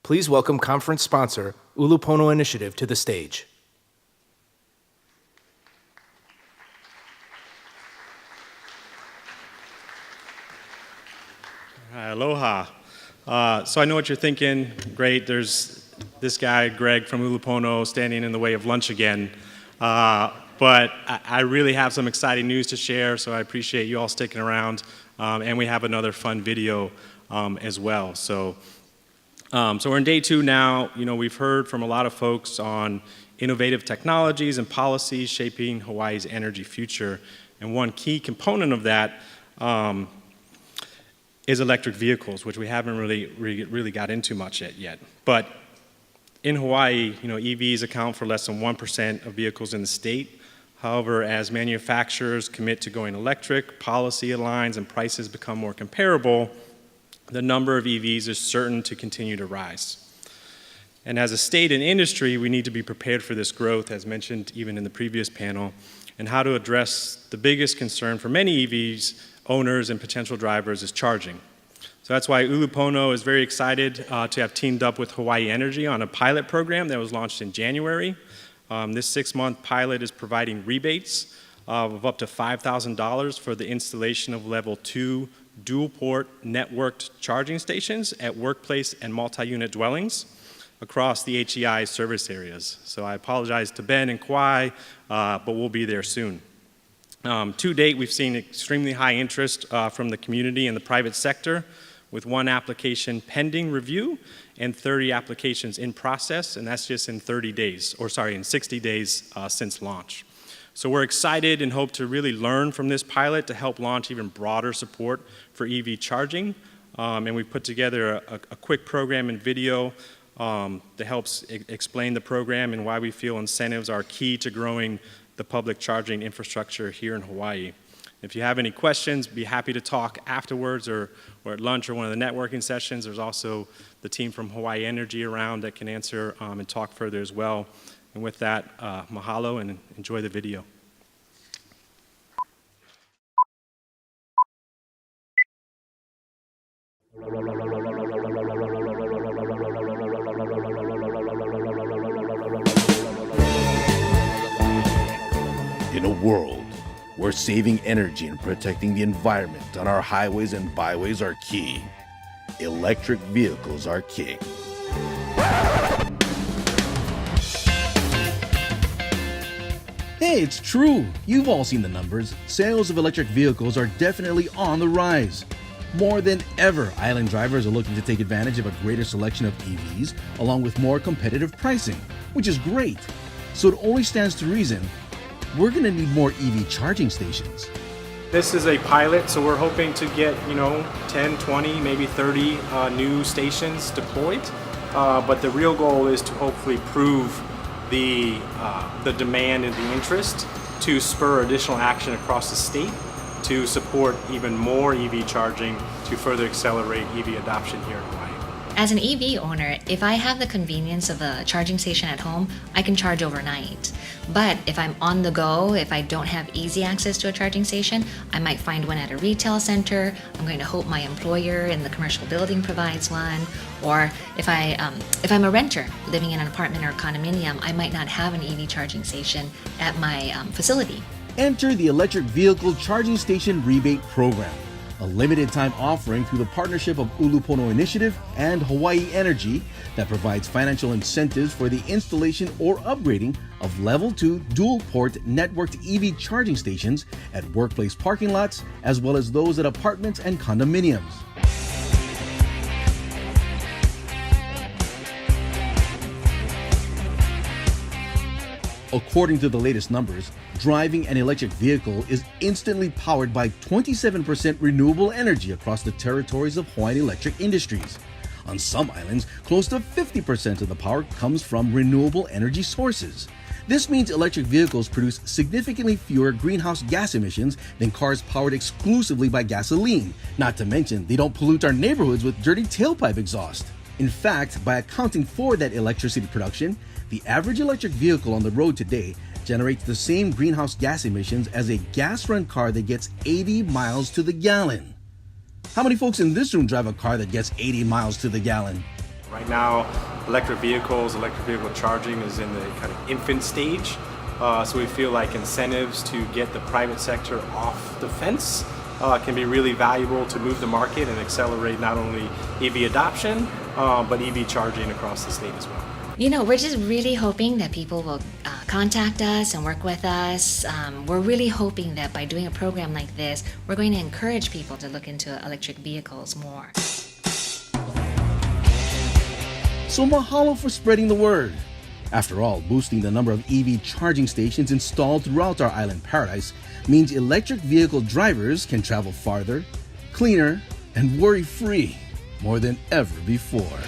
Please welcome conference sponsor, Ulupono Initiative, to the stage. Aloha. So I know what you're thinking. Great, there's this guy, Greg from Ulupono, standing in the way of lunch again. But I really have some exciting news to share, so I appreciate you all sticking around. And we have another fun video as well. So we're in day 2 now. You know, we've heard from a lot of folks on innovative technologies and policies shaping Hawaii's energy future. And one key component of that is electric vehicles, which we haven't really got into much yet. But in Hawaii, you know, EVs account for less than 1% of vehicles in the state. However, as manufacturers commit to going electric, policy aligns, and prices become more comparable, the number of EVs is certain to continue to rise. And as a state and industry, we need to be prepared for this growth, as mentioned even in the previous panel, and how to address the biggest concern for many EVs owners and potential drivers is charging. So that's why Ulupono is very excited to have teamed up with Hawaii Energy on a pilot program that was launched in January. This 6-month pilot is providing rebates of up to $5,000 for the installation of level 2 dual-port networked charging stations at workplace and multi-unit dwellings across the HEI service areas. So I apologize to Ben and Kwai, but we'll be there soon. To date, we've seen extremely high interest from the community and the private sector, with 1 application pending review and 30 applications in process, and that's just in 60 days since launch. So we're excited and hope to really learn from this pilot to help launch even broader support for EV charging. And we put together a quick program and video that helps explain the program and why we feel incentives are key to growing the public charging infrastructure here in Hawaii. If you have any questions, be happy to talk afterwards or at lunch or one of the networking sessions. There's also the team from Hawaii Energy around that can answer and talk further as well. And with that, mahalo and enjoy the video. In a world where saving energy and protecting the environment on our highways and byways are key, electric vehicles are king. Hey, it's true. You've all seen the numbers. Sales of electric vehicles are definitely on the rise. More than ever, island drivers are looking to take advantage of a greater selection of EVs, along with more competitive pricing, which is great. So it only stands to reason we're going to need more EV charging stations. This is a pilot, so we're hoping to get, 10, 20, maybe 30 new stations deployed. But the real goal is to hopefully prove the demand and the interest to spur additional action across the state to support even more EV charging to further accelerate EV adoption here in Hawaii. As an EV owner, if I have the convenience of a charging station at home, I can charge overnight. But if I'm on the go, if I don't have easy access to a charging station, I might find one at a retail center. I'm going to hope my employer in the commercial building provides one. Or if I'm a renter living in an apartment or a condominium, I might not have an EV charging station at my facility. Enter the Electric Vehicle Charging Station Rebate Program, a limited time offering through the partnership of Ulupono Initiative and Hawaii Energy that provides financial incentives for the installation or upgrading of level 2 dual-port networked EV charging stations at workplace parking lots, as well as those at apartments and condominiums. According to the latest numbers, driving an electric vehicle is instantly powered by 27% renewable energy across the territories of Hawaiian Electric Industries. On some islands, close to 50% of the power comes from renewable energy sources. This means electric vehicles produce significantly fewer greenhouse gas emissions than cars powered exclusively by gasoline, not to mention they don't pollute our neighborhoods with dirty tailpipe exhaust. In fact, by accounting for that electricity production, the average electric vehicle on the road today generates the same greenhouse gas emissions as a gas-run car that gets 80 miles to the gallon. How many folks in this room drive a car that gets 80 miles to the gallon? Right now, electric vehicle charging is in the kind of infant stage. So we feel like incentives to get the private sector off the fence can be really valuable to move the market and accelerate not only EV adoption, but EV charging across the state as well. You know, we're just really hoping that people will contact us and work with us. We're really hoping that by doing a program like this, we're going to encourage people to look into electric vehicles more. So mahalo for spreading the word. After all, boosting the number of EV charging stations installed throughout our island paradise means electric vehicle drivers can travel farther, cleaner, and worry-free more than ever before.